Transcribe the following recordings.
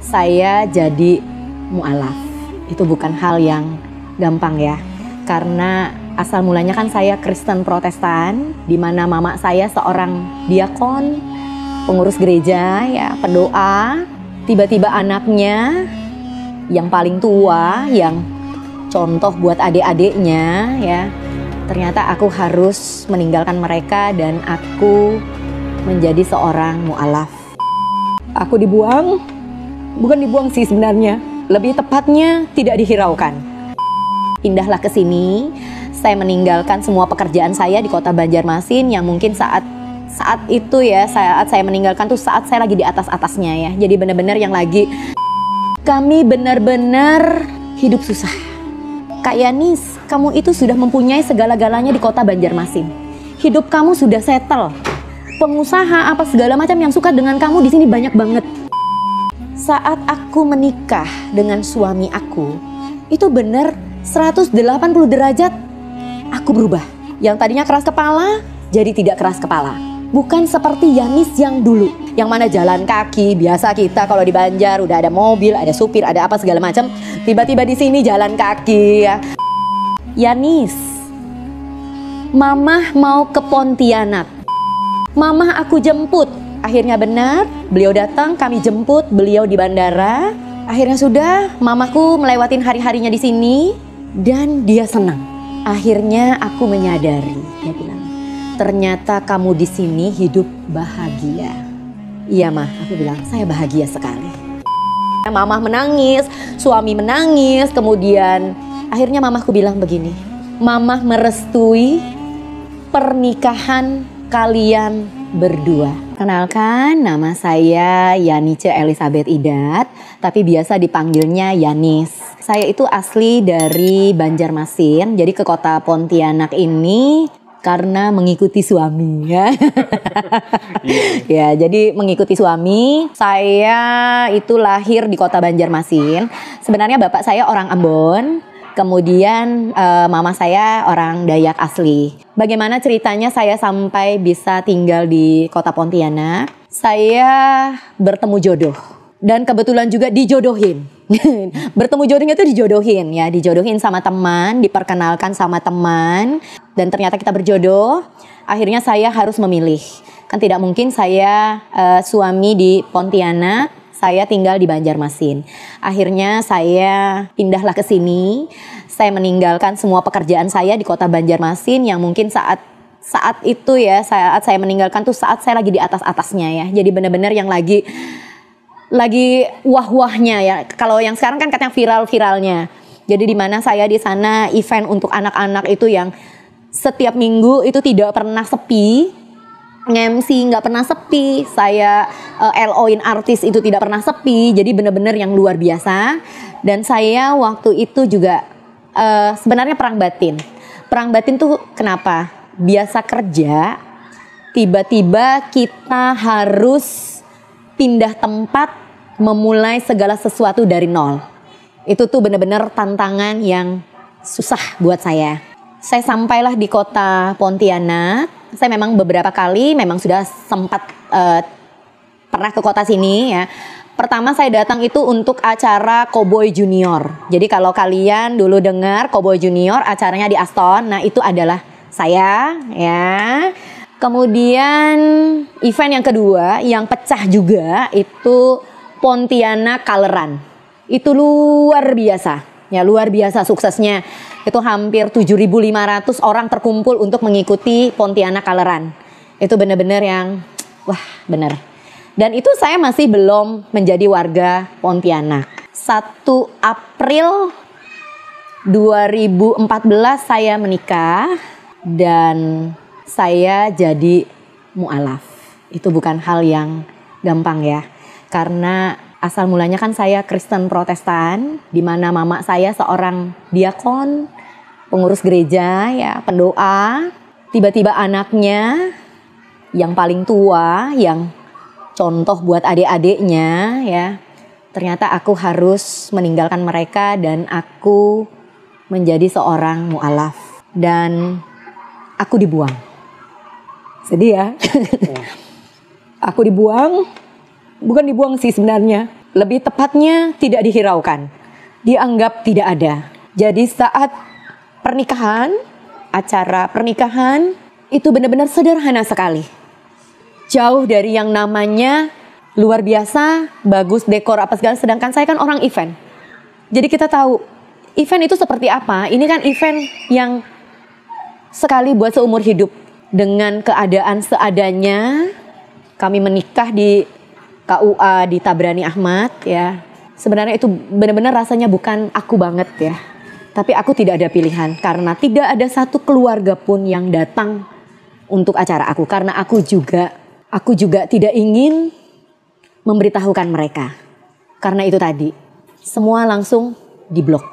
saya jadi mu'alaf. Itu bukan hal yang gampang ya, karena asal mulanya kan saya Kristen Protestan, di mana mama saya seorang diakon, pengurus gereja ya, pendoa. Tiba-tiba anaknya yang paling tua, yang contoh buat adik-adiknya ya, ternyata aku harus meninggalkan mereka dan aku menjadi seorang mu'alaf. Aku dibuang, bukan dibuang sih sebenarnya, lebih tepatnya tidak dihiraukan. Pindahlah ke sini, saya meninggalkan semua pekerjaan saya di kota Banjarmasin yang mungkin saat itu ya, saat saya meninggalkan tuh saat saya lagi di atas-atasnya ya. Jadi benar-benar yang lagi kami benar-benar hidup susah. Kak Yanis, kamu itu sudah mempunyai segala-galanya di kota Banjarmasin. Hidup kamu sudah settle. Pengusaha apa segala macam yang suka dengan kamu di sini banyak banget. Saat aku menikah dengan suami aku, itu benar 180 derajat aku berubah. Yang tadinya keras kepala, jadi tidak keras kepala. Bukan seperti Yanis yang dulu, yang mana jalan kaki. Biasa kita kalau di Banjar udah ada mobil, ada supir, ada apa segala macam. Tiba-tiba di sini jalan kaki ya. Yanis, Mamah mau ke Pontianak. Mamah aku jemput. Akhirnya benar, beliau datang, kami jemput beliau di bandara. Akhirnya sudah, mamaku melewatin hari-harinya di sini dan dia senang. Akhirnya aku menyadari, dia bilang, ternyata kamu di sini hidup bahagia. Iya mah, aku bilang, saya bahagia sekali. Mamah menangis, suami menangis, kemudian akhirnya mamahku bilang begini, mamah merestui pernikahan kalian berdua. Kenalkan, nama saya Yanice Elizabeth Idat, tapi biasa dipanggilnya Yanis. Saya itu asli dari Banjarmasin, jadi ke kota Pontianak ini karena mengikuti suami ya. Ya, jadi mengikuti suami. Saya itu lahir di kota Banjarmasin. Sebenarnya bapak saya orang Ambon, kemudian mama saya orang Dayak asli. Bagaimana ceritanya saya sampai bisa tinggal di kota Pontianak? Saya bertemu jodoh dan kebetulan juga dijodohin. Bertemu jodohnya itu dijodohin ya, dijodohin sama teman, diperkenalkan sama teman, dan ternyata kita berjodoh. Akhirnya saya harus memilih, kan tidak mungkin saya suami di Pontianak, saya tinggal di Banjarmasin. Akhirnya saya pindahlah ke sini, saya meninggalkan semua pekerjaan saya di kota Banjarmasin yang mungkin saat itu ya, saat saya meninggalkan tuh saat saya lagi di atas-atasnya ya. Jadi benar-benar yang lagi wah-wahnya ya. Kalau yang sekarang kan katanya viral-viralnya. Jadi di mana saya di sana event untuk anak-anak itu yang setiap minggu itu tidak pernah sepi. MC nggak pernah sepi. Saya LO-in artis itu tidak pernah sepi. Jadi benar-benar yang luar biasa. Dan saya waktu itu juga sebenarnya perang batin. Perang batin tuh kenapa? Biasa kerja, tiba-tiba kita harus pindah tempat, memulai segala sesuatu dari nol. Itu tuh benar-benar tantangan yang susah buat saya. Saya sampailah di kota Pontianak. Saya memang beberapa kali memang sudah sempat pernah ke kota sini ya. Pertama saya datang itu untuk acara Cowboy Junior. Jadi kalau kalian dulu dengar Cowboy Junior acaranya di Aston, nah itu adalah saya ya. Kemudian event yang kedua yang pecah juga itu Pontianak Coloran. Itu luar biasa. Ya luar biasa suksesnya. Itu hampir 7.500 orang terkumpul untuk mengikuti Pontianak Coloran. Itu benar-benar yang wah benar. Dan itu saya masih belum menjadi warga Pontianak. 1 April 2014 saya menikah dan saya jadi mu'alaf. Itu bukan hal yang gampang ya. Karena asal mulanya kan saya Kristen Protestan, di mana mama saya seorang diakon, pengurus gereja ya, pendoa. Tiba-tiba anaknya yang paling tua, yang contoh buat adik-adiknya ya, ternyata aku harus meninggalkan mereka dan aku menjadi seorang mu'alaf. Dan aku dibuang. Sedih ya. Aku dibuang, bukan dibuang sih sebenarnya, Lebih tepatnya tidak dihiraukan, dianggap tidak ada. Jadi saat pernikahan, acara pernikahan itu benar-benar sederhana sekali. Jauh dari yang namanya luar biasa, bagus, dekor apa segala. Sedangkan saya kan orang event. Jadi kita tahu event itu seperti apa. Ini kan event yang sekali buat seumur hidup. Dengan keadaan seadanya, kami menikah di KUA di Tabrani Ahmad ya. Sebenarnya itu benar-benar rasanya bukan aku banget ya. Tapi aku tidak ada pilihan karena tidak ada satu keluarga pun yang datang untuk acara aku. Karena aku juga tidak ingin memberitahukan mereka. Karena itu tadi, semua langsung diblok.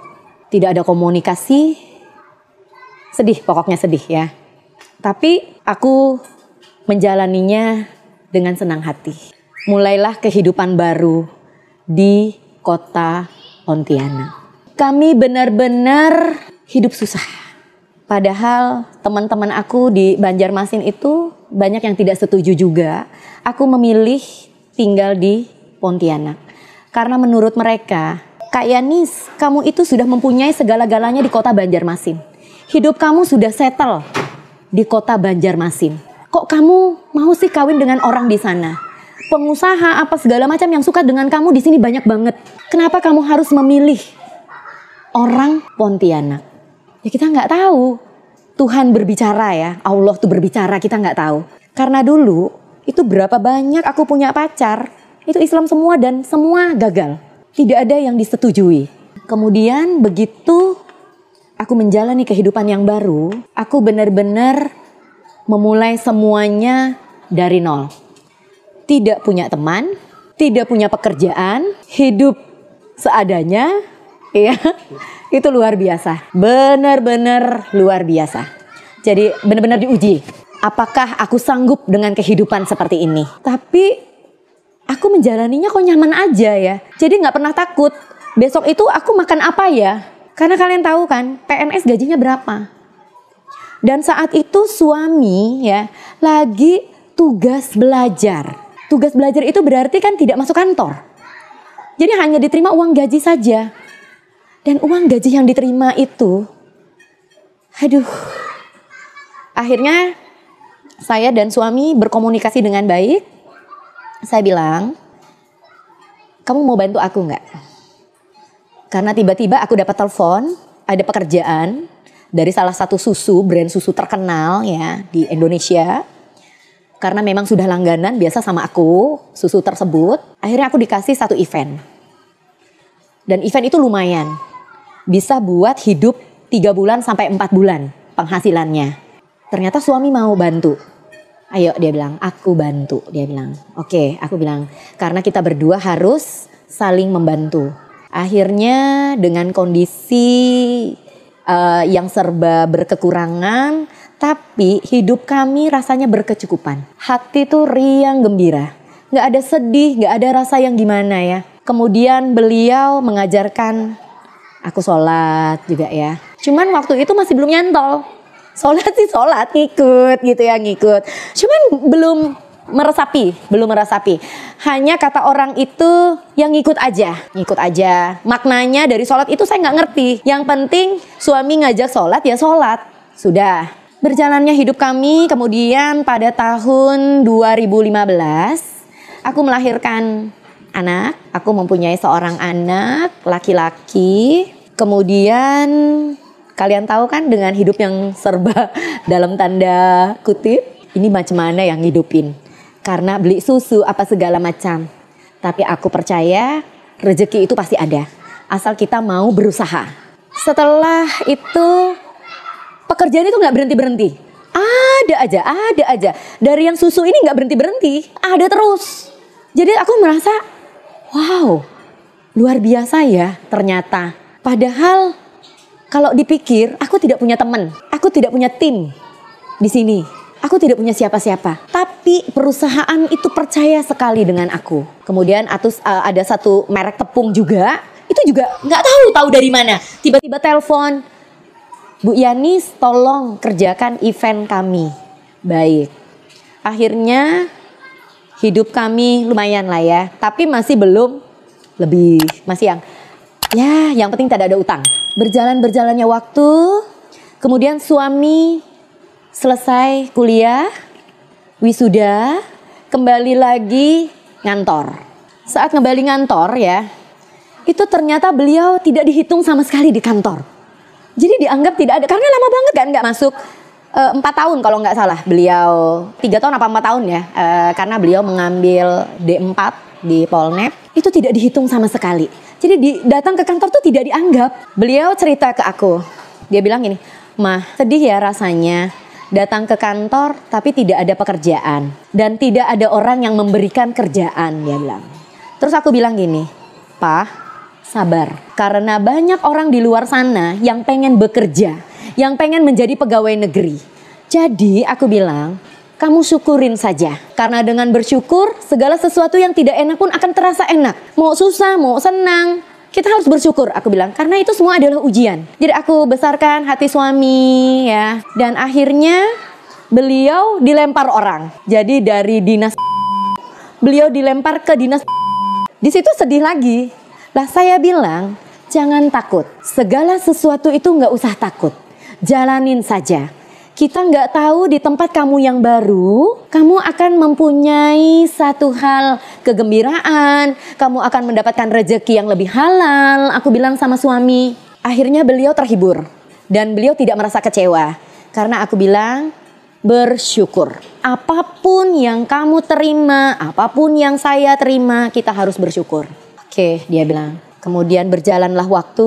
Tidak ada komunikasi. Sedih, pokoknya sedih ya. Tapi aku menjalaninya dengan senang hati. Mulailah kehidupan baru di kota Pontianak. Kami benar-benar hidup susah. Padahal teman-teman aku di Banjarmasin itu banyak yang tidak setuju juga. Aku memilih tinggal di Pontianak. Karena menurut mereka, Kak Yanis, kamu itu sudah mempunyai segala-galanya di kota Banjarmasin. Hidup kamu sudah settle di kota Banjarmasin. Kok kamu mau sih kawin dengan orang di sana? Pengusaha apa segala macam yang suka dengan kamu di sini banyak banget. Kenapa kamu harus memilih orang Pontianak? Ya kita nggak tahu. Tuhan berbicara ya, Allah tuh berbicara, kita nggak tahu. Karena dulu itu berapa banyak aku punya pacar, itu Islam semua dan semua gagal. Tidak ada yang disetujui. Kemudian begitu aku menjalani kehidupan yang baru, aku benar-benar memulai semuanya dari nol. Tidak punya teman, tidak punya pekerjaan, hidup seadanya, ya. Itu luar biasa, benar-benar luar biasa. Jadi benar-benar diuji. Apakah aku sanggup dengan kehidupan seperti ini? Tapi aku menjalaninya kok nyaman aja ya. Jadi nggak pernah takut. Besok itu aku makan apa ya? Karena kalian tahu kan, PNS gajinya berapa? Dan saat itu suami ya lagi tugas belajar. Tugas belajar itu berarti kan tidak masuk kantor. Jadi hanya diterima uang gaji saja. Dan uang gaji yang diterima itu, aduh. Akhirnya saya dan suami berkomunikasi dengan baik. Saya bilang, kamu mau bantu aku nggak? Karena tiba-tiba aku dapat telepon, ada pekerjaan dari salah satu brand susu terkenal ya di Indonesia. Karena memang sudah langganan biasa sama aku, susu tersebut. Akhirnya aku dikasih satu event. Dan event itu lumayan. Bisa buat hidup 3 bulan sampai 4 bulan penghasilannya. Ternyata suami mau bantu. Ayo dia bilang, aku bantu. Dia bilang, oke, aku bilang. Karena kita berdua harus saling membantu. Akhirnya dengan kondisi yang serba berkekurangan, tapi hidup kami rasanya berkecukupan. Hati tuh riang gembira. Gak ada sedih, gak ada rasa yang gimana ya. Kemudian beliau mengajarkan aku sholat juga ya. Cuman waktu itu masih belum nyantol. Sholat sih sholat, ngikut gitu ya, ngikut. Cuman belum meresapi. Hanya kata orang itu yang ngikut aja. Maknanya dari sholat itu saya nggak ngerti. Yang penting suami ngajak sholat ya sholat. Sudah. Berjalannya hidup kami, kemudian pada tahun 2015 aku melahirkan anak. Aku mempunyai seorang anak laki-laki. Kemudian kalian tahu kan dengan hidup yang serba dalam tanda kutip, ini macam mana yang ngidupin. Karena beli susu apa segala macam. Tapi aku percaya rezeki itu pasti ada. Asal kita mau berusaha. Setelah itu pekerjaan itu gak berhenti-berhenti. Ada aja. Dari yang susu ini gak berhenti-berhenti. Ada terus. Jadi aku merasa, wow, luar biasa ya ternyata. Padahal kalau dipikir, aku tidak punya teman. Aku tidak punya tim di sini. Aku tidak punya siapa-siapa. Tapi perusahaan itu percaya sekali dengan aku. Kemudian ada satu merek tepung juga. Itu juga gak tahu dari mana. Tiba-tiba telepon, Bu Yanis tolong kerjakan event kami. Baik. Akhirnya hidup kami lumayan lah ya. Tapi masih belum lebih, masih yang penting tidak ada utang. Berjalannya waktu, kemudian suami selesai kuliah, wisuda, kembali lagi ngantor. Saat kembali ngantor ya, itu ternyata beliau tidak dihitung sama sekali di kantor. Jadi dianggap tidak ada, karena lama banget kan nggak masuk. 4 tahun kalau nggak salah, beliau 3 tahun apa 4 tahun ya, karena beliau mengambil D4 di Polnet, itu tidak dihitung sama sekali. Jadi datang ke kantor tuh tidak dianggap. Beliau cerita ke aku, dia bilang gini, "Mah, sedih ya rasanya datang ke kantor tapi tidak ada pekerjaan dan tidak ada orang yang memberikan kerjaan," dia bilang. Terus aku bilang gini, "Pak, sabar, karena banyak orang di luar sana yang pengen bekerja, yang pengen menjadi pegawai negeri. Jadi aku bilang, kamu syukurin saja. Karena dengan bersyukur, segala sesuatu yang tidak enak pun akan terasa enak. Mau susah, mau senang, kita harus bersyukur," aku bilang. Karena itu semua adalah ujian. Jadi aku besarkan hati suami ya. Dan akhirnya beliau dilempar orang. Jadi dari dinas beliau dilempar ke dinas. Di situ sedih lagi. Lah saya bilang, jangan takut. Segala sesuatu itu nggak usah takut. Jalanin saja. Kita nggak tahu di tempat kamu yang baru, kamu akan mempunyai satu hal kegembiraan, kamu akan mendapatkan rezeki yang lebih halal. Aku bilang sama suami. Akhirnya beliau terhibur dan beliau tidak merasa kecewa. Karena aku bilang, bersyukur. Apapun yang kamu terima, apapun yang saya terima, kita harus bersyukur. Oke, dia bilang. Kemudian berjalanlah waktu,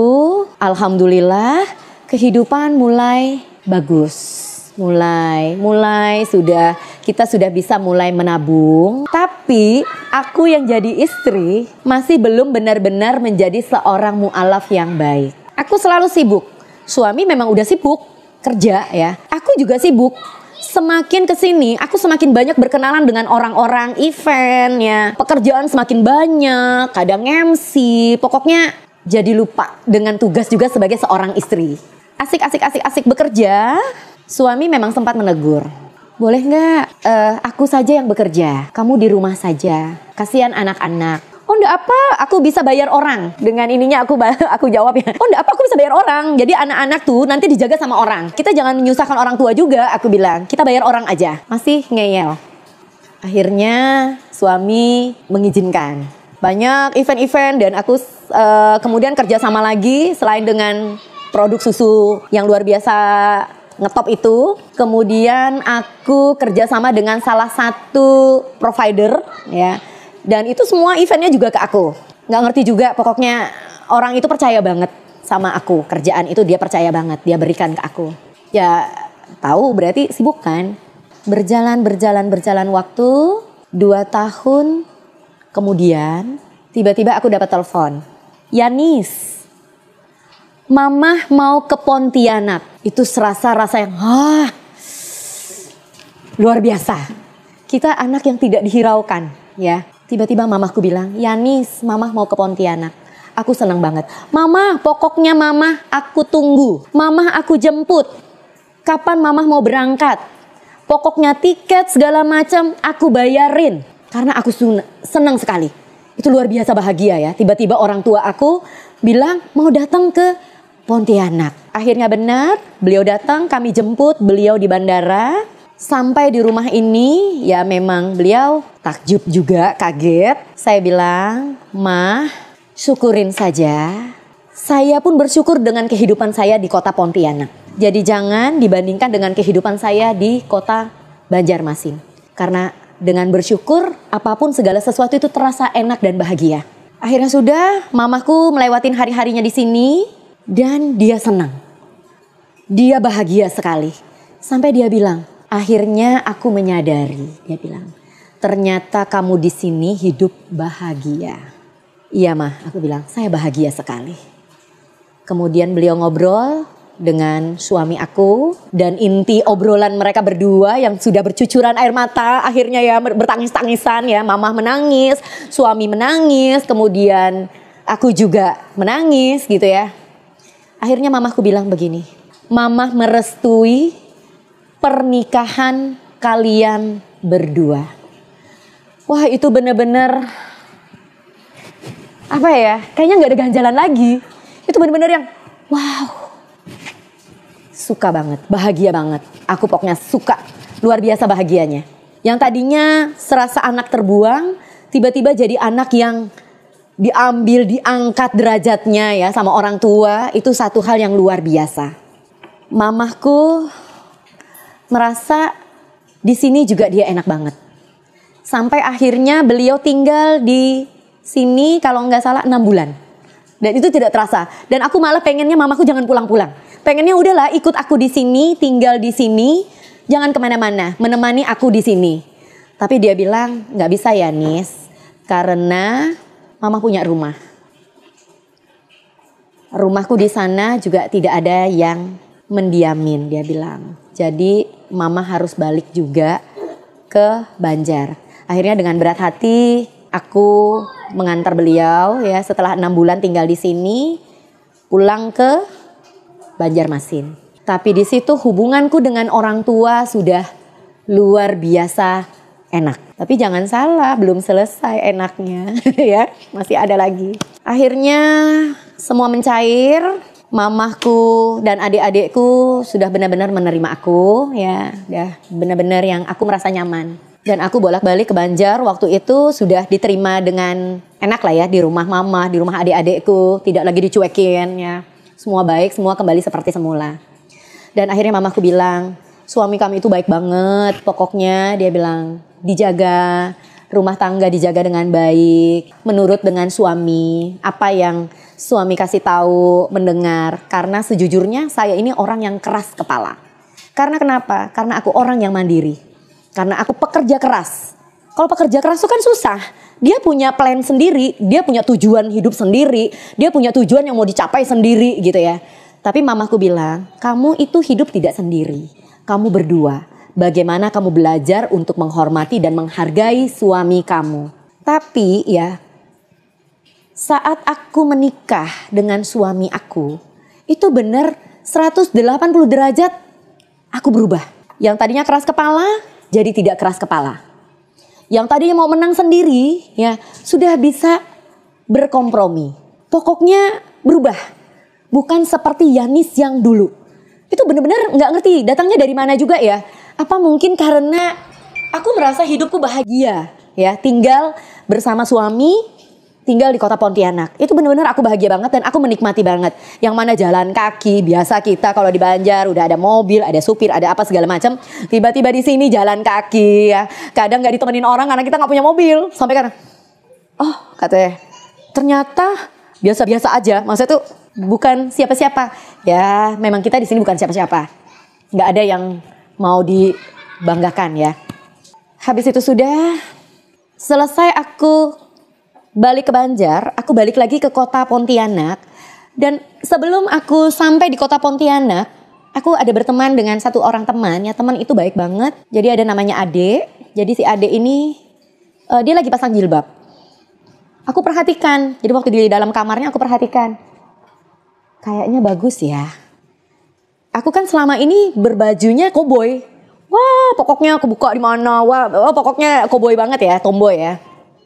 alhamdulillah kehidupan mulai bagus. Mulai kita sudah bisa mulai menabung. Tapi aku yang jadi istri masih belum benar-benar menjadi seorang mu'alaf yang baik. Aku selalu sibuk. Suami memang udah sibuk kerja ya. Aku juga sibuk. Semakin kesini, aku semakin banyak berkenalan dengan orang-orang event ya. Pekerjaan semakin banyak, kadang MC. Pokoknya jadi lupa dengan tugas juga sebagai seorang istri. Asik bekerja. Suami memang sempat menegur. "Boleh nggak aku saja yang bekerja, kamu di rumah saja. Kasihan anak-anak." "Oh enggak apa, aku bisa bayar orang." Dengan ininya aku jawab ya. "Oh enggak apa, aku bisa bayar orang. Jadi anak-anak tuh nanti dijaga sama orang. Kita jangan menyusahkan orang tua juga," aku bilang. "Kita bayar orang aja." Masih ngeyel. Akhirnya suami mengizinkan. Banyak event-event dan aku kemudian kerja sama lagi selain dengan produk susu yang luar biasa ngetop itu. Kemudian aku kerjasama dengan salah satu provider ya. Dan itu semua eventnya juga ke aku. Nggak ngerti juga, pokoknya orang itu percaya banget sama aku. Kerjaan itu dia percaya banget, dia berikan ke aku. Ya tahu berarti sibuk kan. Berjalan waktu 2 tahun kemudian tiba-tiba aku dapat telepon. "Yanis, Mama mau ke Pontianak." Itu rasa yang luar biasa. Kita anak yang tidak dihiraukan ya. Tiba-tiba mamaku bilang, "Yanis, Mama mau ke Pontianak." Aku senang banget. "Mama, pokoknya Mama aku tunggu. Mama aku jemput. Kapan Mama mau berangkat? Pokoknya tiket segala macam aku bayarin." Karena aku senang sekali. Itu luar biasa bahagia ya. Tiba-tiba orang tua aku bilang mau datang ke Pontianak. Akhirnya benar, beliau datang, kami jemput beliau di bandara. Sampai di rumah ini, ya memang beliau takjub juga, kaget. Saya bilang, "Mah, syukurin saja. Saya pun bersyukur dengan kehidupan saya di kota Pontianak. Jadi jangan dibandingkan dengan kehidupan saya di kota Banjarmasin. Karena dengan bersyukur, apapun segala sesuatu itu terasa enak dan bahagia." Akhirnya sudah, mamaku melewatin hari-harinya di sini. Dan dia senang. Dia bahagia sekali. Sampai dia bilang, "Akhirnya aku menyadari," dia bilang, "ternyata kamu di sini hidup bahagia." "Iya Mah," aku bilang, "saya bahagia sekali." Kemudian beliau ngobrol dengan suami aku. Dan inti obrolan mereka berdua yang sudah bercucuran air mata. Akhirnya ya bertangis-tangisan ya. Mama menangis, suami menangis. Kemudian aku juga menangis gitu ya. Akhirnya mamaku bilang begini, "Mama merestui pernikahan kalian berdua." Wah, itu benar-benar apa ya, kayaknya nggak ada ganjalan lagi. Itu bener-bener yang wow, suka banget, bahagia banget. Aku pokoknya suka, luar biasa bahagianya. Yang tadinya serasa anak terbuang, tiba-tiba jadi anak yang diambil, diangkat derajatnya ya sama orang tua. Itu satu hal yang luar biasa. Mamahku merasa di sini juga dia enak banget. Sampai akhirnya beliau tinggal di sini kalau nggak salah 6 bulan. Dan itu tidak terasa. Dan aku malah pengennya mamaku jangan pulang-pulang. Pengennya udahlah ikut aku di sini, tinggal di sini, jangan kemana-mana, menemani aku di sini. Tapi dia bilang nggak bisa ya Nis, karena mama punya rumah. Rumahku di sana juga tidak ada yang mendiamin, dia bilang. Jadi mama harus balik juga ke Banjar. Akhirnya dengan berat hati aku mengantar beliau ya setelah 6 bulan tinggal di sini pulang ke Banjarmasin. Tapi di situ hubunganku dengan orang tua sudah luar biasa enak. Tapi jangan salah, belum selesai enaknya ya, masih ada lagi. Akhirnya semua mencair, mamahku dan adik-adikku sudah benar-benar menerima aku ya, udah benar-benar yang aku merasa nyaman. Dan aku bolak-balik ke Banjar waktu itu sudah diterima dengan enak lah ya di rumah mama, di rumah adik-adikku, tidak lagi dicuekin ya. Semua baik, semua kembali seperti semula. Dan akhirnya mamaku bilang, suami kami itu baik banget, pokoknya dia bilang dijaga, rumah tangga dijaga dengan baik, menurut dengan suami, apa yang suami kasih tahu, mendengar. Karena sejujurnya saya ini orang yang keras kepala. Karena kenapa? Karena aku orang yang mandiri. Karena aku pekerja keras. Kalau pekerja keras itu kan susah. Dia punya plan sendiri, dia punya tujuan hidup sendiri, dia punya tujuan yang mau dicapai sendiri gitu ya. Tapi mamaku bilang, kamu itu hidup tidak sendiri. Kamu berdua. Bagaimana kamu belajar untuk menghormati dan menghargai suami kamu. Tapi ya, saat aku menikah dengan suami aku, itu benar 180 derajat aku berubah. Yang tadinya keras kepala, jadi tidak keras kepala. Yang tadinya mau menang sendiri, ya sudah bisa berkompromi. Pokoknya berubah. Bukan seperti Yanis yang dulu. Itu benar-benar nggak ngerti datangnya dari mana juga ya. Apa mungkin karena aku merasa hidupku bahagia, ya tinggal bersama suami, tinggal di kota Pontianak. Itu benar-benar aku bahagia banget dan aku menikmati banget. Yang mana jalan kaki, biasa kita kalau di Banjar udah ada mobil, ada supir, ada apa segala macam. Tiba-tiba di sini jalan kaki ya. Kadang nggak ditemenin orang karena kita nggak punya mobil. Sampai karena, oh katanya, ternyata biasa-biasa aja. Maksudnya tuh bukan siapa-siapa. Ya memang kita di sini bukan siapa-siapa. Nggak ada yang mau dibanggakan ya. Habis itu sudah selesai aku balik ke Banjar, aku balik lagi ke kota Pontianak. Dan sebelum aku sampai di kota Pontianak, aku ada berteman dengan satu orang teman. Ya teman itu baik banget. Jadi ada namanya Ade. Jadi si Ade ini dia lagi pasang jilbab. Aku perhatikan. Jadi waktu di dalam kamarnya aku perhatikan. Kayaknya bagus ya. Aku kan selama ini berbajunya koboi. Wah pokoknya aku buka di mana. Wah pokoknya koboi banget ya, tomboy ya.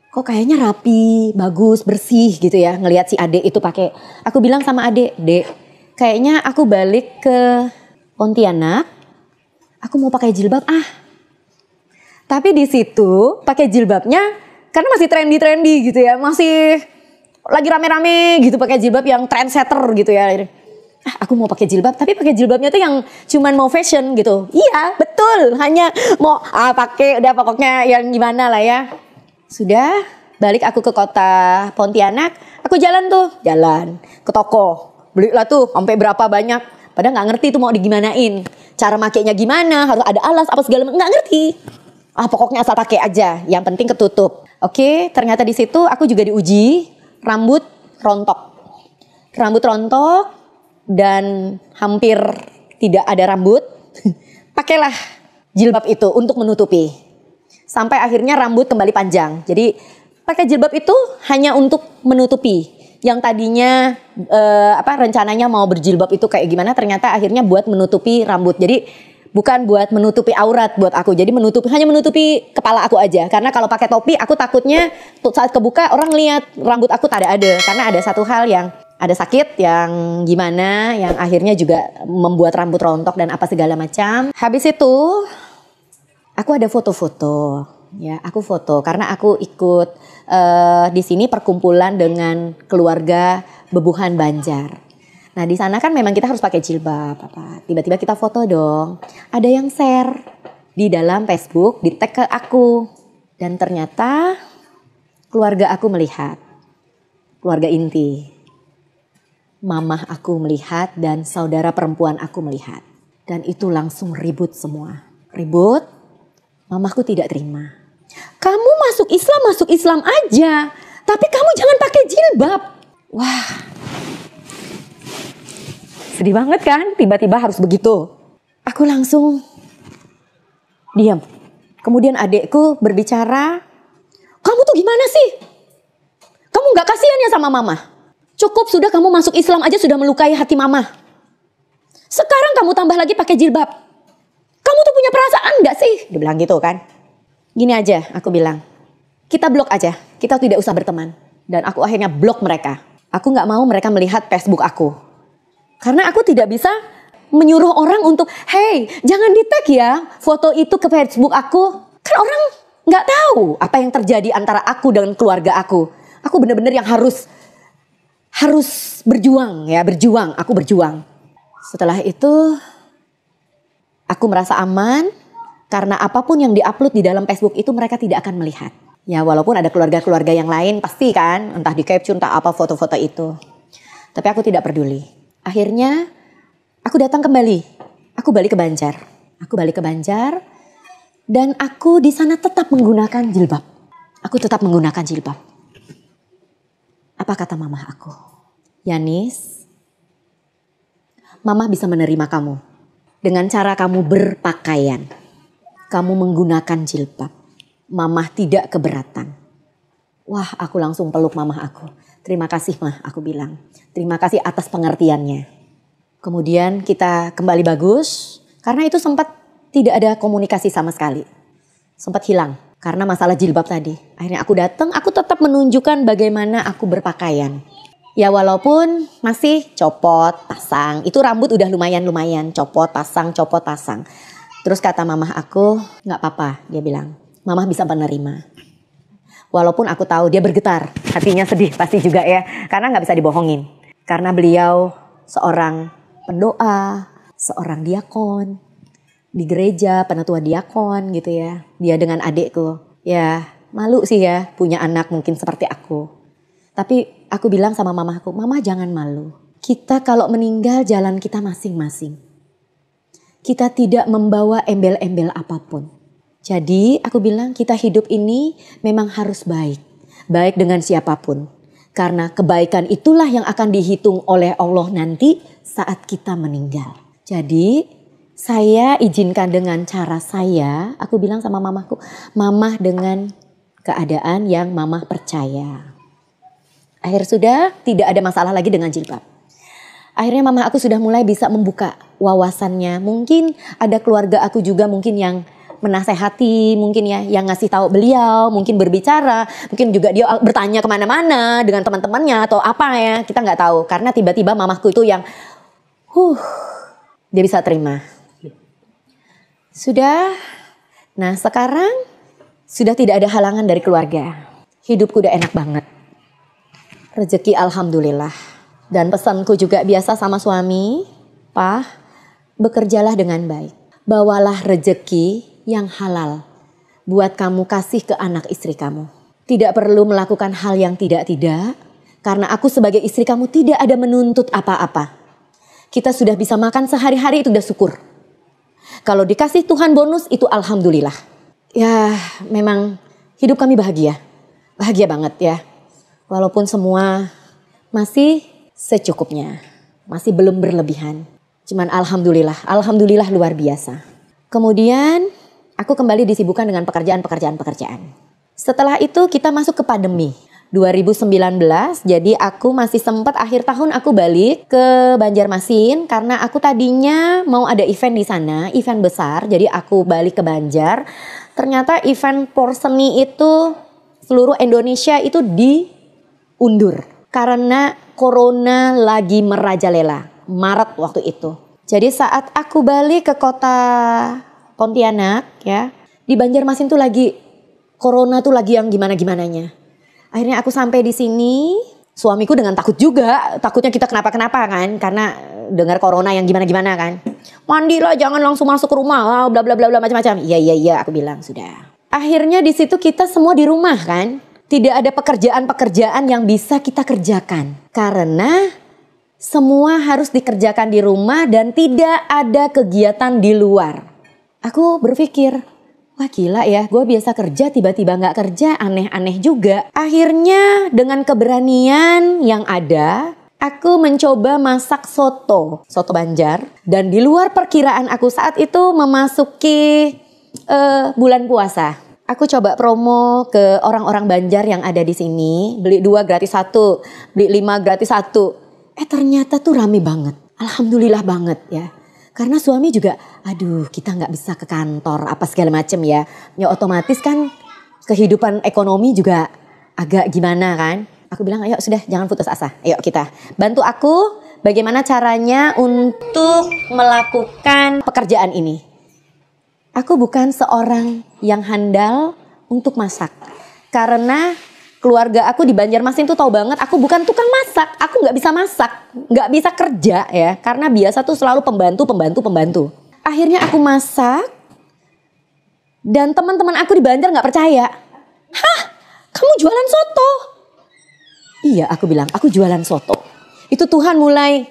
Kok kayaknya rapi, bagus, bersih gitu ya. Ngelihat si Ade itu pakai. Aku bilang sama Ade, Dek, kayaknya aku balik ke Pontianak. Aku mau pakai jilbab Tapi di situ pakai jilbabnya karena masih trendy gitu ya. Masih lagi rame-rame gitu pakai jilbab yang trendsetter gitu ya. Aku mau pakai jilbab, tapi pakai jilbabnya tuh yang cuman mau fashion gitu. Iya, betul. Hanya mau pakai udah pokoknya yang gimana lah ya. Sudah balik aku ke kota Pontianak, aku jalan ke toko, belilah tuh sampai berapa banyak, padahal nggak ngerti tuh mau digimanain, cara makainya gimana, harus ada alas apa segala nggak ngerti, pokoknya asal pakai aja, yang penting ketutup. Oke, ternyata di situ aku juga diuji rambut rontok dan hampir tidak ada rambut, pakailah jilbab itu untuk menutupi. Sampai akhirnya rambut kembali panjang. Jadi pakai jilbab itu hanya untuk menutupi. Yang tadinya rencananya mau berjilbab itu kayak gimana, ternyata akhirnya buat menutupi rambut. Jadi Bukan buat menutupi aurat buat aku. Jadi hanya menutupi kepala aku aja. Karena kalau pakai topi aku takutnya saat kebuka orang lihat rambut aku tak ada. Karena ada satu hal yang ada sakit yang gimana yang akhirnya juga membuat rambut rontok dan apa segala macam. Habis itu aku ada foto-foto. Ya, aku foto karena aku ikut di sini perkumpulan dengan keluarga Bebuhan Banjar. Nah di sana kan memang kita harus pakai jilbab. Tiba-tiba kita foto dong. Ada yang share di dalam Facebook, di tag ke aku. Dan ternyata keluarga aku melihat. Keluarga inti. Mamah aku melihat dan saudara perempuan aku melihat. Dan itu langsung ribut semua. Ribut, mamahku tidak terima. Kamu masuk Islam aja. Tapi kamu jangan pakai jilbab. Wah. Sedih banget kan, tiba-tiba harus begitu. Aku langsung diam. Kemudian adekku berbicara, kamu tuh gimana sih? Kamu gak kasihan ya sama mama? Cukup sudah kamu masuk Islam aja sudah melukai hati mama. Sekarang kamu tambah lagi pakai jilbab. Kamu tuh punya perasaan gak sih? Dia bilang gitu kan. Gini aja, aku bilang. Kita blok aja, kita tidak usah berteman. Dan aku akhirnya blok mereka. Aku gak mau mereka melihat Facebook aku. Karena aku tidak bisa menyuruh orang untuk, hey jangan di tag ya foto itu ke Facebook aku. Kan orang gak tahu apa yang terjadi antara aku dengan keluarga aku. Aku benar-benar yang harus berjuang ya, aku berjuang. Setelah itu aku merasa aman karena apapun yang diupload di dalam Facebook itu mereka tidak akan melihat. Ya walaupun ada keluarga-keluarga yang lain pasti kan, entah di capture entah apa foto-foto itu. Tapi aku tidak peduli. Akhirnya aku datang kembali. Aku balik ke Banjar. Dan aku di sana tetap menggunakan jilbab. Apa kata mamah aku? Yanis, mamah bisa menerima kamu. Dengan cara kamu berpakaian. Kamu menggunakan jilbab. Mamah tidak keberatan. Wah, aku langsung peluk mamah aku. Terima kasih mah, aku bilang. Terima kasih atas pengertiannya. Kemudian kita kembali bagus. Karena itu sempat tidak ada komunikasi sama sekali. Sempat hilang. Karena masalah jilbab tadi. Akhirnya aku datang, aku tetap menunjukkan bagaimana aku berpakaian. Ya walaupun masih copot, pasang. Itu rambut udah lumayan. Copot, pasang. Terus kata mamah aku, gak apa-apa dia bilang. Mamah bisa menerima. Walaupun aku tahu dia bergetar, hatinya sedih pasti juga ya. Karena gak bisa dibohongin. Karena beliau seorang pendoa, seorang diakon. Di gereja, penatua diakon gitu ya. Dia dengan adikku. Ya malu sih ya punya anak mungkin seperti aku. Tapi aku bilang sama mamaku, mama jangan malu. Kita kalau meninggal jalan kita masing-masing. Kita tidak membawa embel-embel apapun. Jadi aku bilang kita hidup ini memang harus baik. Baik dengan siapapun. Karena kebaikan itulah yang akan dihitung oleh Allah nanti saat kita meninggal. Jadi saya izinkan dengan cara saya. Aku bilang sama mamaku. Mamah dengan keadaan yang mamah percaya. Akhir sudah tidak ada masalah lagi dengan jilbab. Akhirnya mama aku sudah mulai bisa membuka wawasannya. Mungkin ada keluarga aku juga mungkin yang menasehati, mungkin ya yang ngasih tahu beliau, mungkin berbicara, mungkin juga dia bertanya kemana-mana dengan teman-temannya atau apa ya, kita nggak tahu. Karena tiba-tiba mamahku itu yang, dia bisa terima. Sudah, nah sekarang sudah tidak ada halangan dari keluarga. Hidupku udah enak banget. Rezeki alhamdulillah. Dan pesanku juga biasa sama suami, Pak, bekerjalah dengan baik. Bawalah rezeki yang halal buat kamu kasih ke anak istri kamu. Tidak perlu melakukan hal yang tidak-tidak, karena aku sebagai istri kamu tidak ada menuntut apa-apa. Kita sudah bisa makan sehari-hari itu udah syukur. Kalau dikasih Tuhan bonus itu alhamdulillah. Ya memang hidup kami bahagia. Bahagia banget ya. Walaupun semua masih secukupnya. Masih belum berlebihan. Cuman alhamdulillah luar biasa. Kemudian aku kembali disibukkan dengan pekerjaan. Setelah itu kita masuk ke pandemi. 2019. Jadi aku masih sempat akhir tahun aku balik ke Banjarmasin karena aku tadinya mau ada event di sana, event besar. Jadi aku balik ke Banjar. Ternyata event Porseni itu seluruh Indonesia itu diundur karena corona lagi merajalela, Maret waktu itu. Jadi saat aku balik ke kota Pontianak ya, di Banjarmasin tuh lagi corona tuh lagi yang gimana-gimananya. Akhirnya aku sampai di sini, suamiku dengan takut juga, takutnya kita kenapa-kenapa kan, karena dengar corona yang gimana-gimana kan. Mandilah, jangan langsung masuk ke rumah, bla bla bla bla macam-macam. Iya, aku bilang sudah. Akhirnya di situ kita semua di rumah kan, tidak ada pekerjaan-pekerjaan yang bisa kita kerjakan karena semua harus dikerjakan di rumah dan tidak ada kegiatan di luar. Aku berpikir, wah gila ya, gue biasa kerja tiba-tiba gak kerja, aneh-aneh juga. Akhirnya dengan keberanian yang ada, aku mencoba masak soto Banjar. Dan di luar perkiraan aku saat itu memasuki bulan puasa. Aku coba promo ke orang-orang Banjar yang ada di sini, beli 2 gratis 1, beli 5 gratis 1. Ternyata tuh rame banget, alhamdulillah banget ya. Karena suami juga, aduh kita gak bisa ke kantor apa segala macem ya. Ya otomatis kan kehidupan ekonomi juga agak gimana kan. Aku bilang ayo sudah jangan putus asa. Ayo kita bantu aku bagaimana caranya untuk melakukan pekerjaan ini. Aku bukan seorang yang handal untuk masak. Karena keluarga aku di Banjarmasin tuh tahu banget aku bukan tukang masak, aku nggak bisa masak, nggak bisa kerja ya, karena biasa tuh selalu pembantu. Akhirnya aku masak dan teman-teman aku di Banjar nggak percaya. Hah, kamu jualan soto? Iya, aku bilang aku jualan soto. Itu Tuhan mulai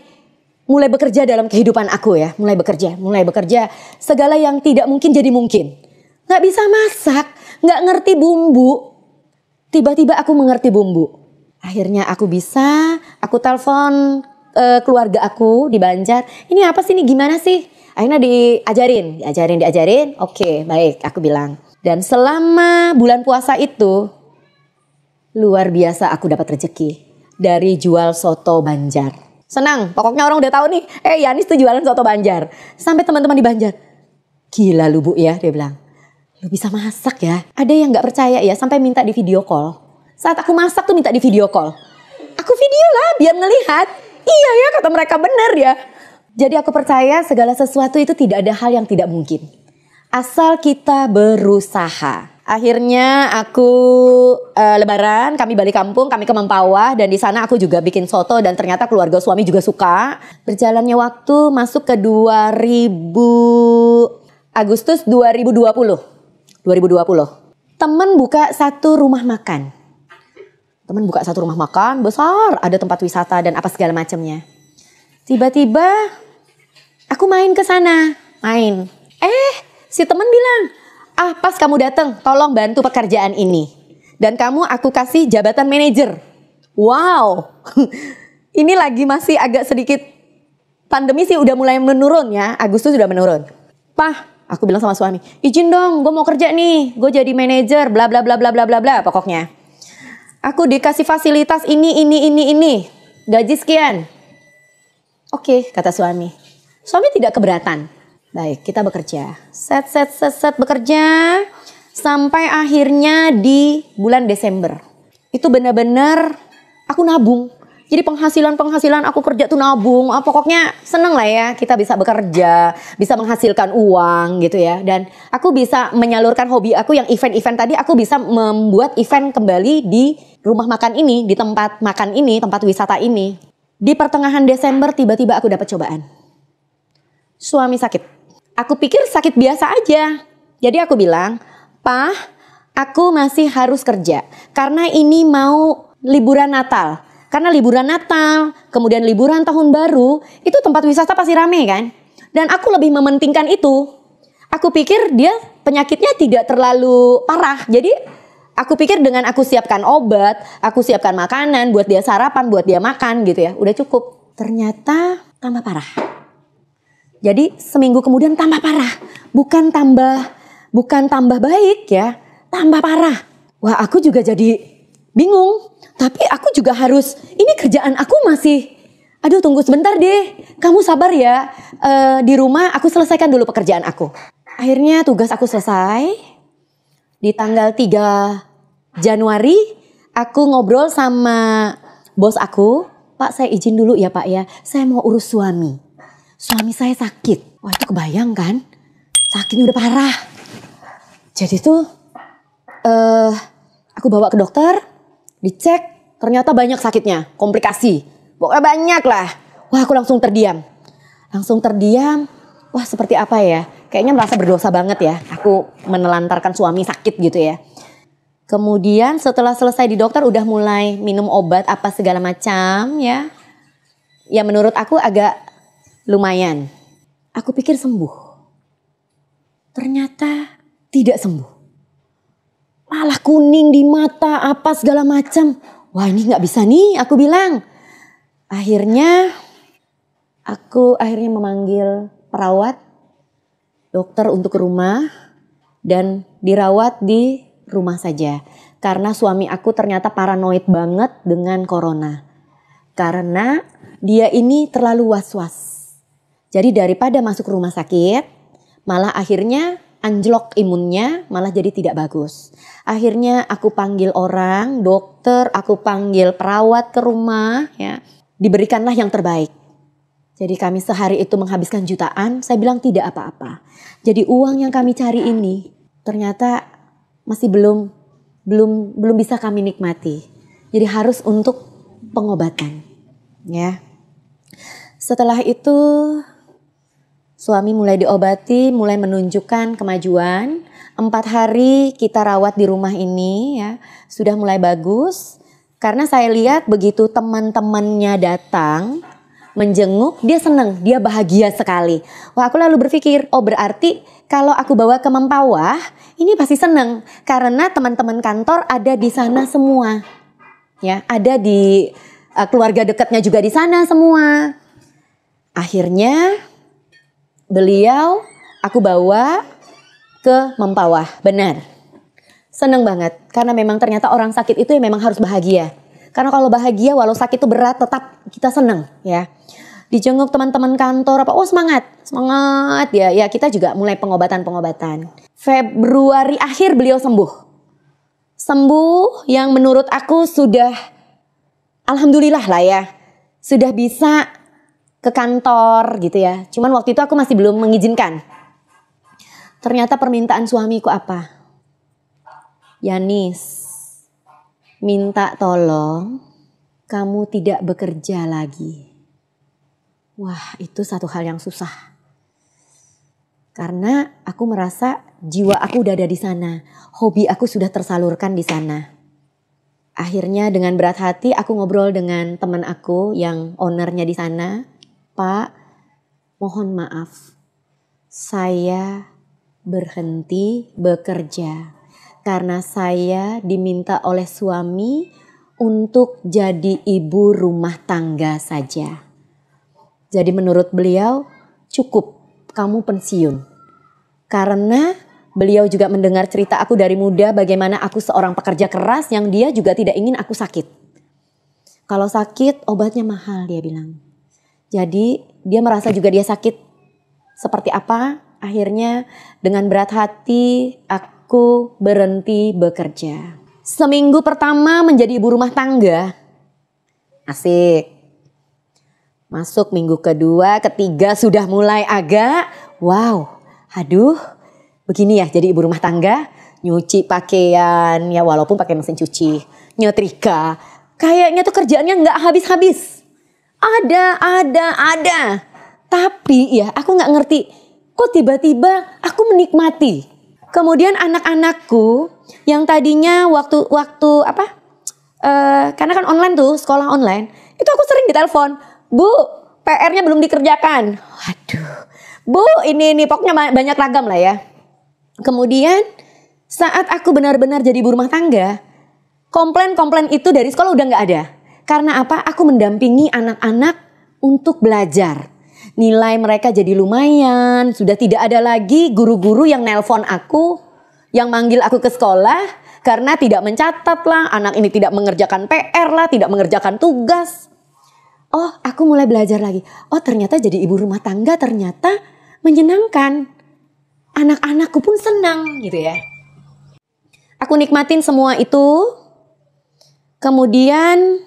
bekerja dalam kehidupan aku ya, mulai bekerja. Segala yang tidak mungkin jadi mungkin. Nggak bisa masak, nggak ngerti bumbu. Tiba-tiba aku mengerti bumbu. Akhirnya aku bisa, aku telepon keluarga aku di Banjar. Ini apa sih, ini gimana sih? Akhirnya diajarin. Oke, baik, aku bilang. Dan selama bulan puasa itu, luar biasa aku dapat rezeki dari jual soto Banjar. Senang, pokoknya orang udah tahu nih, Yanis tuh jualan soto Banjar. Sampai teman-teman di Banjar, gila lu Bu ya, dia bilang. Lu bisa masak ya? Ada yang gak percaya ya sampai minta di video call. Saat aku masak tuh minta di video call. Aku video lah biar ngelihat. Iya ya kata mereka bener ya. Jadi aku percaya segala sesuatu itu tidak ada hal yang tidak mungkin. Asal kita berusaha. Akhirnya aku lebaran, kami balik kampung, kami ke Mempawah. Dan di sana aku juga bikin soto dan ternyata keluarga suami juga suka. Berjalannya waktu masuk ke Agustus 2020. Temen buka satu rumah makan besar, ada tempat wisata dan apa segala macamnya. Tiba-tiba aku main ke sana, si temen bilang, pas kamu datang, tolong bantu pekerjaan ini dan aku kasih jabatan manajer. Wow, ini lagi masih agak sedikit pandemi sih udah mulai menurun ya, Agustus sudah menurun. Aku bilang sama suami, izin dong, gue mau kerja nih, gue jadi manajer, bla bla bla bla bla bla bla, pokoknya. Aku dikasih fasilitas ini, gaji sekian. Oke, kata suami. Suami tidak keberatan. Baik, kita bekerja. Set bekerja sampai akhirnya di bulan Desember. Itu benar-benar aku nabung. Jadi penghasilan aku kerja tuh nabung. Pokoknya seneng lah ya kita bisa bekerja, bisa menghasilkan uang gitu ya. Dan aku bisa menyalurkan hobi aku yang event-event tadi. Aku bisa membuat event kembali di rumah makan ini, di tempat makan ini, tempat wisata ini. Di pertengahan Desember tiba-tiba aku dapat cobaan. Suami sakit. Aku pikir sakit biasa aja. Jadi aku bilang, "Pak, aku masih harus kerja. Karena ini mau liburan Natal." Karena liburan Natal, kemudian liburan Tahun Baru, itu tempat wisata pasti rame kan. Dan aku lebih mementingkan itu. Aku pikir dia penyakitnya tidak terlalu parah. Jadi aku pikir dengan aku siapkan obat, aku siapkan makanan buat dia sarapan, buat dia makan gitu ya. Udah cukup. Ternyata tambah parah. Jadi seminggu kemudian tambah parah. Bukan tambah baik ya, tambah parah. Wah, aku juga jadi bingung. Tapi aku juga harus, ini kerjaan aku masih, aduh tunggu sebentar deh, kamu sabar ya, di rumah aku selesaikan dulu pekerjaan aku. Akhirnya tugas aku selesai, di tanggal 3 Januari aku ngobrol sama bos aku, Pak saya izin dulu ya Pak ya, saya mau urus suami. Suami saya sakit, wah itu kebayang kan, sakitnya udah parah. Jadi tuh aku bawa ke dokter, dicek, ternyata banyak sakitnya, komplikasi. Pokoknya banyak lah. Wah aku langsung terdiam. Wah seperti apa ya? Kayaknya merasa berdosa banget ya. Aku menelantarkan suami sakit gitu ya. Kemudian setelah selesai di dokter udah mulai minum obat apa segala macam ya. Ya menurut aku agak lumayan. Aku pikir sembuh. Ternyata tidak sembuh. Malah kuning di mata apa segala macam. Wah ini gak bisa nih aku bilang. Akhirnya memanggil perawat, dokter untuk ke rumah dan dirawat di rumah saja. Karena suami aku ternyata paranoid banget dengan corona. Karena dia ini terlalu was-was. Jadi daripada masuk rumah sakit, malah akhirnya anjlok imunnya, malah jadi tidak bagus. Akhirnya aku panggil orang, dokter, aku panggil perawat ke rumah ya. Diberikanlah yang terbaik. Jadi kami sehari itu menghabiskan jutaan, saya bilang tidak apa-apa. Jadi uang yang kami cari ini ternyata masih belum bisa kami nikmati. Jadi harus untuk pengobatan, ya. Setelah itu suami mulai diobati, mulai menunjukkan kemajuan. 4 hari kita rawat di rumah ini, ya, sudah mulai bagus. Karena saya lihat begitu teman-temannya datang menjenguk, dia senang, dia bahagia sekali. Wah aku lalu berpikir, oh berarti kalau aku bawa ke Mempawah, ini pasti senang. Karena teman-teman kantor ada di sana semua. Ya, ada di keluarga dekatnya juga di sana semua. Akhirnya beliau aku bawa ke Mempawah, benar. Senang banget, karena memang ternyata orang sakit itu ya memang harus bahagia. Karena kalau bahagia walau sakit itu berat tetap kita senang ya. Dijenguk teman-teman kantor apa, oh semangat ya. Ya kita juga mulai pengobatan. Februari akhir beliau sembuh yang menurut aku sudah alhamdulillah lah ya. Sudah bisa ke kantor gitu ya. Cuman waktu itu aku masih belum mengizinkan. Ternyata permintaan suamiku apa? Yanis, minta tolong kamu tidak bekerja lagi. Wah itu satu hal yang susah. Karena aku merasa jiwa aku udah ada di sana. Hobi aku sudah tersalurkan di sana. Akhirnya dengan berat hati aku ngobrol dengan teman aku yang ownernya di sana. Pak, mohon maaf. Saya berhenti bekerja. Karena saya diminta oleh suami untuk jadi ibu rumah tangga saja. Jadi menurut beliau cukup kamu pensiun. Karena beliau juga mendengar cerita aku dari muda bagaimana aku seorang pekerja keras yang dia juga tidak ingin aku sakit. Kalau sakit obatnya mahal dia bilang. Jadi dia merasa juga dia sakit seperti apa. Akhirnya dengan berat hati aku berhenti bekerja. Seminggu pertama menjadi ibu rumah tangga. Asik. Masuk minggu kedua, ketiga sudah mulai agak wow. Aduh, begini ya jadi ibu rumah tangga. Nyuci pakaian, ya walaupun pakai mesin cuci. Nyetrika. Kayaknya tuh kerjaannya gak habis-habis. Ada. Tapi ya aku gak ngerti. Kok tiba-tiba aku menikmati. Kemudian anak-anakku yang tadinya waktu karena kan online tuh, sekolah online, itu aku sering ditelepon, Bu, PR-nya belum dikerjakan. Waduh, Bu, ini pokoknya banyak ragam lah ya. Kemudian saat aku benar-benar jadi ibu rumah tangga, komplain itu dari sekolah udah nggak ada. Karena apa? Aku mendampingi anak-anak untuk belajar. Nilai mereka jadi lumayan, sudah tidak ada lagi guru-guru yang nelpon aku, yang manggil aku ke sekolah, Karena tidak mencatat lah, anak ini tidak mengerjakan PR lah, tidak mengerjakan tugas. Oh, aku mulai belajar lagi. Oh, ternyata jadi ibu rumah tangga ternyata menyenangkan. Anak-anakku pun senang gitu ya. Aku nikmatin semua itu. Kemudian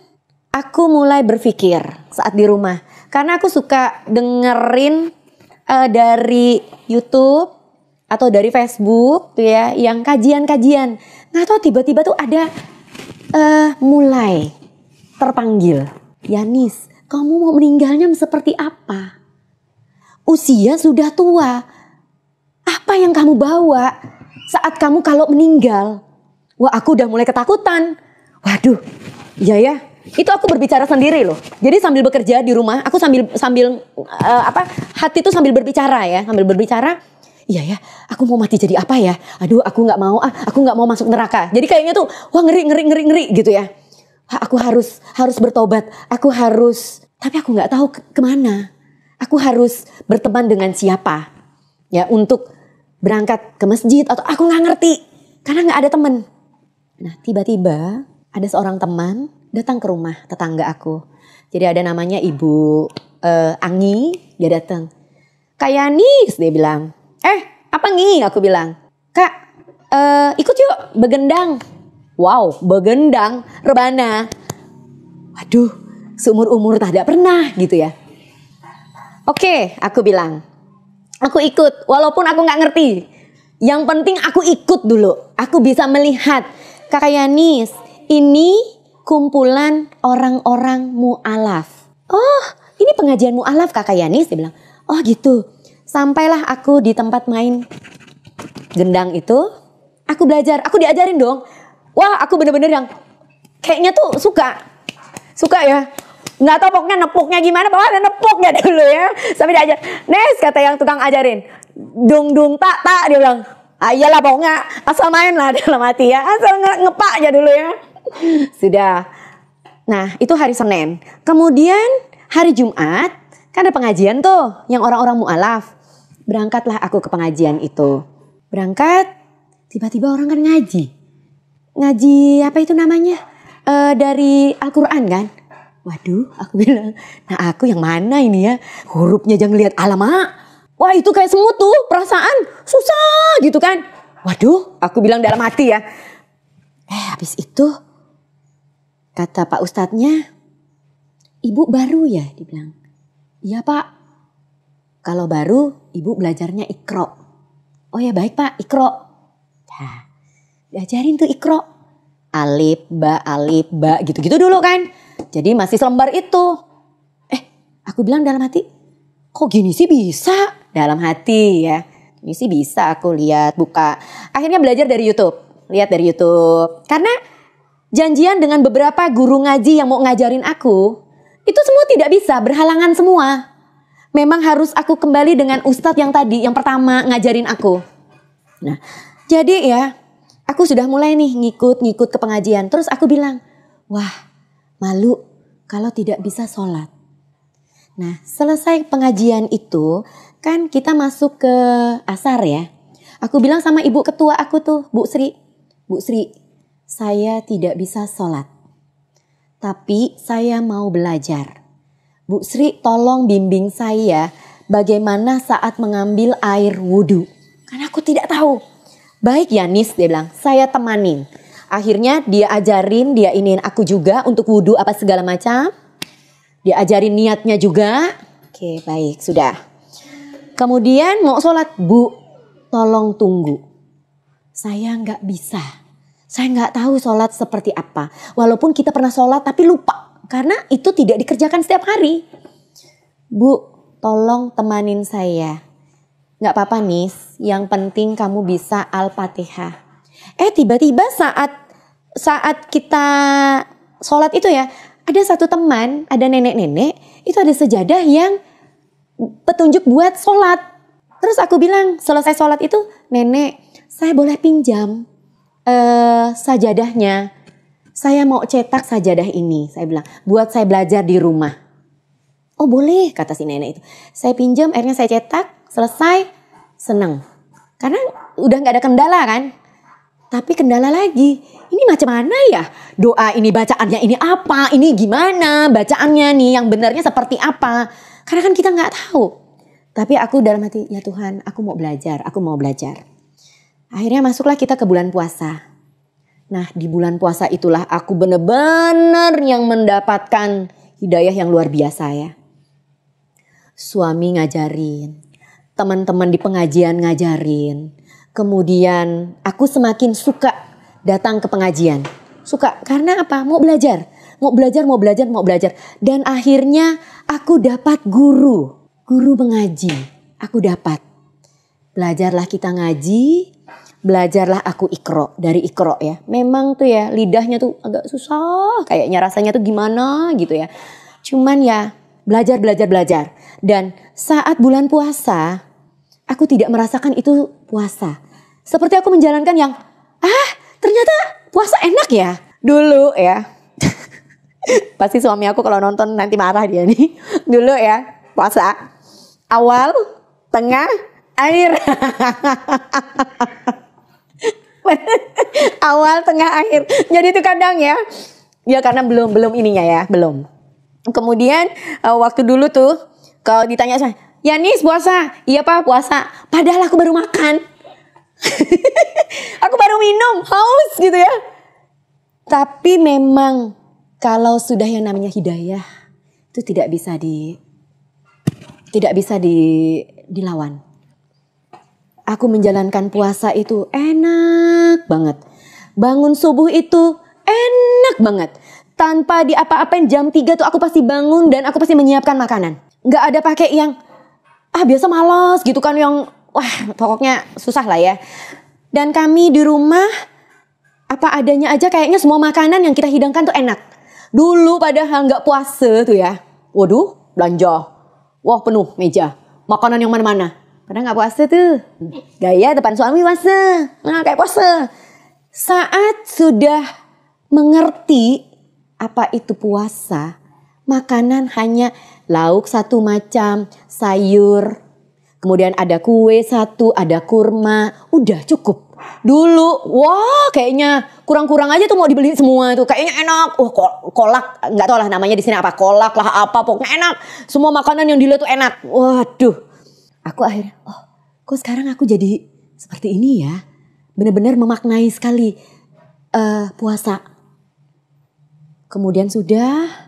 aku mulai berpikir saat di rumah. Karena aku suka dengerin dari YouTube atau dari Facebook tuh ya, yang kajian-kajian. Nggak tahu tiba-tiba tuh ada mulai terpanggil. Yanis, kamu mau meninggalnya seperti apa? Usia sudah tua. Apa yang kamu bawa saat kamu kalau meninggal? Wah, aku udah mulai ketakutan. Waduh, iya ya. Itu aku berbicara sendiri loh. Jadi sambil bekerja di rumah, aku sambil hati tuh sambil berbicara ya, sambil berbicara. Iya ya, aku mau mati jadi apa ya? Aduh, aku nggak mau aku nggak mau masuk neraka. Jadi kayaknya tuh, wah ngeri gitu ya. Wah, aku harus bertobat. Tapi aku nggak tahu kemana. Aku harus berteman dengan siapa ya untuk berangkat ke masjid atau aku nggak ngerti karena nggak ada teman. Nah, tiba-tiba ada seorang teman datang ke rumah tetangga aku. Jadi ada namanya Ibu Anggi, dia datang. Kak Yanis, dia bilang. Apa Ngi? Aku bilang. Kak, ikut yuk begendang. Wow, begendang, rebana. Waduh, seumur-umur tak ada pernah gitu ya. Oke, aku bilang. Aku ikut, walaupun aku gak ngerti. Yang penting aku ikut dulu. Aku bisa melihat. Kak Yanis, ini kumpulan orang-orang mu'alaf. Oh, ini pengajian mu'alaf Kak Yanis, dia bilang. Oh gitu. Sampailah aku di tempat main gendang itu. Aku belajar, aku diajarin dong. Wah, aku bener-bener yang kayaknya tuh suka ya. Nggak tahu pokoknya nepuknya gimana, pokoknya ada nepuknya dulu ya. Sampai diajar, Nes kata yang tukang ajarin, dung tak dia bilang, iyalah pokoknya asal main lah dalam hati ya, asal ngepak aja dulu ya. Sudah. Nah itu hari Senin. Kemudian hari Jumat kan ada pengajian tuh yang orang-orang mu'alaf. Berangkatlah aku ke pengajian itu. Berangkat, tiba-tiba orang kan ngaji. Ngaji apa itu namanya? Dari Al-Quran kan. Waduh, aku bilang, nah aku yang mana ini ya? Hurufnya jangan lihat alamak. Wah itu kayak semut tuh, perasaan susah gitu kan. Waduh, aku bilang dalam hati ya. Habis itu, kata Pak Ustadznya, Ibu baru ya? Dibilang, iya Pak. Kalau baru, Ibu belajarnya Iqra. Oh ya baik Pak, Iqra. Nah, diajarin tuh Iqra. Alif, ba gitu-gitu dulu kan. Jadi masih selembar itu. Aku bilang dalam hati, kok gini sih bisa? Dalam hati ya. Ini sih bisa aku lihat, buka. Akhirnya belajar dari YouTube. Lihat dari YouTube. Karena janjian dengan beberapa guru ngaji yang mau ngajarin aku. Itu semua tidak bisa, berhalangan semua. Memang harus aku kembali dengan ustadz yang tadi, yang pertama ngajarin aku. Nah, jadi ya, aku sudah mulai nih ngikut ke pengajian. Terus aku bilang, wah malu kalau tidak bisa sholat. Nah selesai pengajian itu kan kita masuk ke asar ya. Aku bilang sama ibu ketua aku tuh, Bu Sri, saya tidak bisa sholat. Tapi saya mau belajar. Bu Sri tolong bimbing saya bagaimana saat mengambil air wudhu. Karena aku tidak tahu. Baik Yanis, dia bilang, saya temanin. Akhirnya dia ajarin, dia iniin aku juga untuk wudhu apa segala macam. Dia ajarin niatnya juga. Oke baik, sudah. Kemudian mau sholat, Bu, tolong tunggu. Saya nggak bisa. Saya nggak tahu sholat seperti apa. Walaupun kita pernah sholat tapi lupa. Karena itu tidak dikerjakan setiap hari. Bu, tolong temanin saya. Nggak apa-apa Nis, yang penting kamu bisa Al-Fatihah. Tiba-tiba saat kita sholat itu ya, ada satu teman, ada nenek-nenek, itu ada sejadah yang petunjuk buat sholat. Terus aku bilang, selesai sholat itu, nenek, saya boleh pinjam sajadahnya. Saya mau cetak sajadah ini, saya bilang, buat saya belajar di rumah. Oh boleh, kata si nenek itu. Saya pinjam, akhirnya saya cetak, selesai, seneng. Karena udah gak ada kendala kan. Tapi kendala lagi, ini macam mana ya? Doa ini bacaannya ini apa? Ini gimana bacaannya nih? Yang benarnya seperti apa? Karena kan kita nggak tahu. Tapi aku dalam hati, ya Tuhan, aku mau belajar, aku mau belajar. Akhirnya masuklah kita ke bulan puasa. Nah, di bulan puasa itulah aku benar-benar yang mendapatkan hidayah yang luar biasa ya. Suami ngajarin, teman-teman di pengajian ngajarin. Kemudian aku semakin suka datang ke pengajian. Suka karena apa? Mau belajar. Mau belajar, mau belajar, mau belajar. Dan akhirnya aku dapat guru. Guru mengaji. Aku dapat. Belajarlah kita ngaji. Belajarlah aku ikro. Dari ikro ya. Memang tuh ya lidahnya tuh agak susah. Kayaknya rasanya tuh gimana gitu ya. Cuman ya belajar, belajar, belajar. Dan saat bulan puasa, aku tidak merasakan itu puasa. Seperti aku menjalankan yang, ternyata puasa enak ya. Dulu ya. Pasti suami aku kalau nonton nanti marah dia nih. Dulu ya, puasa. Awal, tengah, akhir. Awal, tengah, akhir. Jadi itu kadang ya. Ya karena belum ininya ya, belum. Kemudian waktu dulu tuh, kalau ditanya saya, Yanis puasa? Iya Pak puasa. Padahal aku baru makan. Aku baru minum, haus gitu ya. Tapi memang kalau sudah yang namanya hidayah itu tidak bisa dilawan. Aku menjalankan puasa itu enak banget. Bangun subuh itu enak banget. Tanpa diapa-apain jam 3 tuh aku pasti bangun dan aku pasti menyiapkan makanan. Nggak ada pakai yang biasa malas gitu kan yang pokoknya susah lah ya. Dan kami di rumah apa adanya aja kayaknya semua makanan yang kita hidangkan tuh enak. Dulu padahal nggak puasa tuh ya. Waduh belanja. Wah penuh meja. Makanan yang mana-mana. Padahal nggak puasa tuh. Gaya depan suami puasa. Nah kayak puasa. Saat sudah mengerti apa itu puasa. Makanan hanya lauk satu macam, sayur. Kemudian ada kue satu, ada kurma, udah cukup. Dulu, wah kayaknya kurang-kurang aja tuh mau dibeli semua tuh. Kayaknya enak. Kolak, nggak tahu lah namanya di sini apa, kolak lah apa, pokoknya enak. Semua makanan yang dilihat tuh enak. Waduh, aku akhirnya, kok sekarang aku jadi seperti ini ya? Benar-benar memaknai sekali puasa. Kemudian sudah,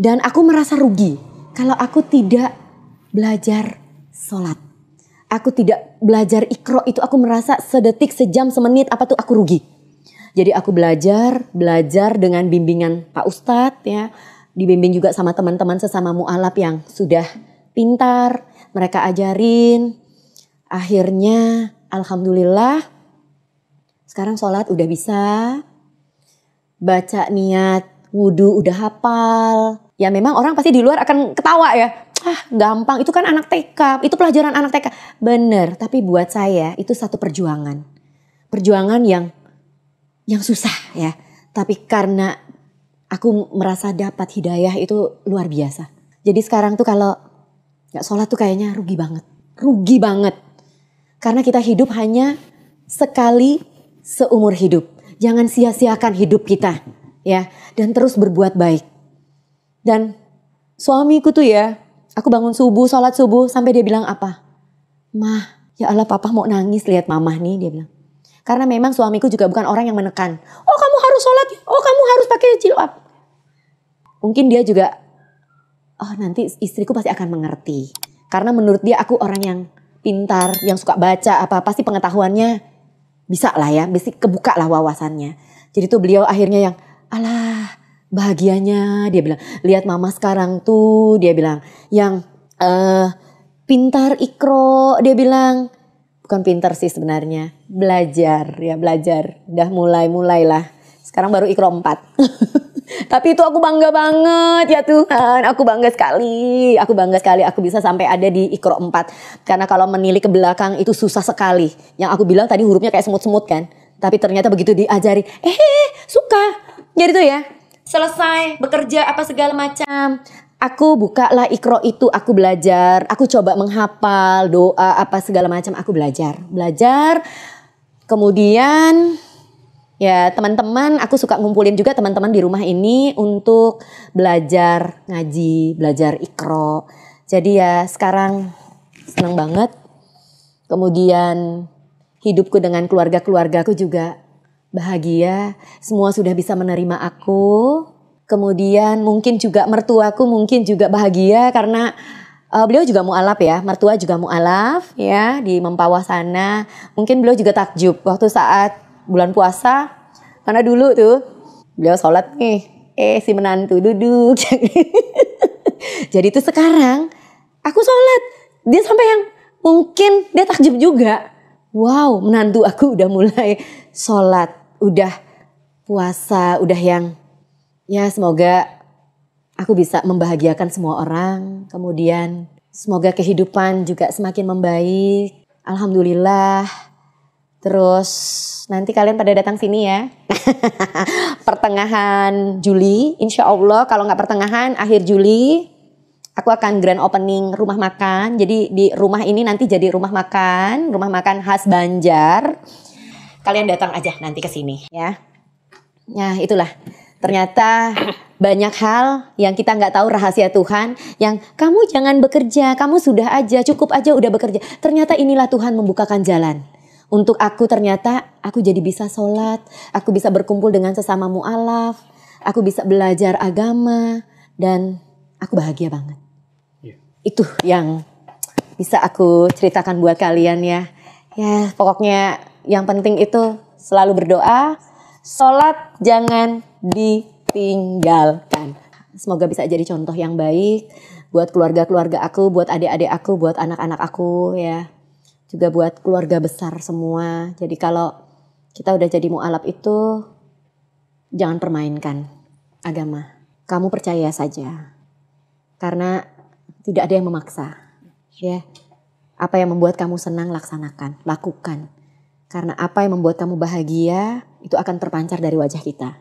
dan aku merasa rugi kalau aku tidak belajar sholat. Aku tidak belajar ikro itu aku merasa sedetik, sejam, semenit apa tuh aku rugi. Jadi aku belajar dengan bimbingan Pak Ustadz ya. Dibimbing juga sama teman-teman sesama mu'alaf yang sudah pintar. Mereka ajarin. Akhirnya alhamdulillah sekarang sholat udah bisa. Baca niat wudhu udah hafal. Ya memang orang pasti di luar akan ketawa ya. Gampang, itu kan anak TK, itu pelajaran anak TK. Bener, tapi buat saya itu satu perjuangan. Perjuangan yang susah ya. Tapi karena aku merasa dapat hidayah itu luar biasa. Jadi sekarang tuh kalau gak sholat tuh kayaknya rugi banget. Rugi banget. Karena kita hidup hanya sekali seumur hidup. Jangan sia-siakan hidup kita ya. Dan terus berbuat baik. Dan suamiku tuh ya, aku bangun subuh, sholat subuh, sampai dia bilang apa? Mah, ya Allah papa mau nangis lihat mamah nih, dia bilang. Karena memang suamiku juga bukan orang yang menekan. Oh kamu harus sholat, oh kamu harus pakai jilbab. Mungkin dia juga, nanti istriku pasti akan mengerti. Karena menurut dia aku orang yang pintar, yang suka baca, pasti pengetahuannya bisa lah ya, bisa kebuka lah wawasannya. Jadi tuh beliau akhirnya yang, alah bahagianya dia bilang, lihat mama sekarang tuh dia bilang yang pintar ikro, dia bilang bukan pintar sih sebenarnya, belajar ya belajar, udah mulailah sekarang baru ikro 4. Tapi itu aku bangga banget ya Tuhan, aku bangga sekali aku bisa sampai ada di ikro 4 karena kalau menilik ke belakang itu susah sekali. Yang aku bilang tadi hurufnya kayak semut-semut kan, tapi ternyata begitu diajari suka jadi tuh ya. Selesai bekerja apa segala macam, aku bukalah ikro itu, aku belajar, aku coba menghafal doa apa segala macam, aku belajar. Kemudian ya teman-teman, aku suka ngumpulin juga teman-teman di rumah ini untuk belajar ngaji, belajar Iqra. Jadi ya sekarang senang banget. Kemudian hidupku dengan keluarga-keluargaku juga bahagia. Semua sudah bisa menerima aku. Kemudian mungkin juga mertuaku mungkin juga bahagia karena beliau juga mu'alaf ya. Mertua juga mu'alaf ya di Mempawah sana. Mungkin beliau juga takjub waktu saat bulan puasa. Karena dulu tuh beliau sholat nih. Si menantu duduk. Jadi tuh sekarang aku sholat. Dia sampai yang mungkin dia takjub juga. Wow, menantu aku udah mulai sholat, udah puasa, udah yang ya semoga aku bisa membahagiakan semua orang. Kemudian semoga kehidupan juga semakin membaik. Alhamdulillah. Terus nanti kalian pada datang sini ya. Pertengahan Juli, insya Allah kalau nggak pertengahan akhir Juli. Aku akan grand opening rumah makan. Jadi di rumah ini nanti jadi rumah makan khas Banjar. Kalian datang aja nanti ke sini ya. Ya itulah. Ternyata banyak hal yang kita nggak tahu rahasia Tuhan. Yang kamu jangan bekerja, kamu sudah aja, cukup aja udah bekerja. Ternyata inilah Tuhan membukakan jalan. Untuk aku ternyata aku jadi bisa sholat. Aku bisa berkumpul dengan sesama mu'alaf. Aku bisa belajar agama. Dan aku bahagia banget. Itu yang bisa aku ceritakan buat kalian ya. Ya pokoknya yang penting itu selalu berdoa. Sholat jangan ditinggalkan. Semoga bisa jadi contoh yang baik buat keluarga-keluarga aku, buat adik-adik aku, buat anak-anak aku ya. Juga buat keluarga besar semua. Jadi kalau kita udah jadi mu'alaf itu jangan permainkan agama. Kamu percaya saja. Karena tidak ada yang memaksa. Ya. Apa yang membuat kamu senang laksanakan, lakukan. Karena apa yang membuat kamu bahagia itu akan terpancar dari wajah kita.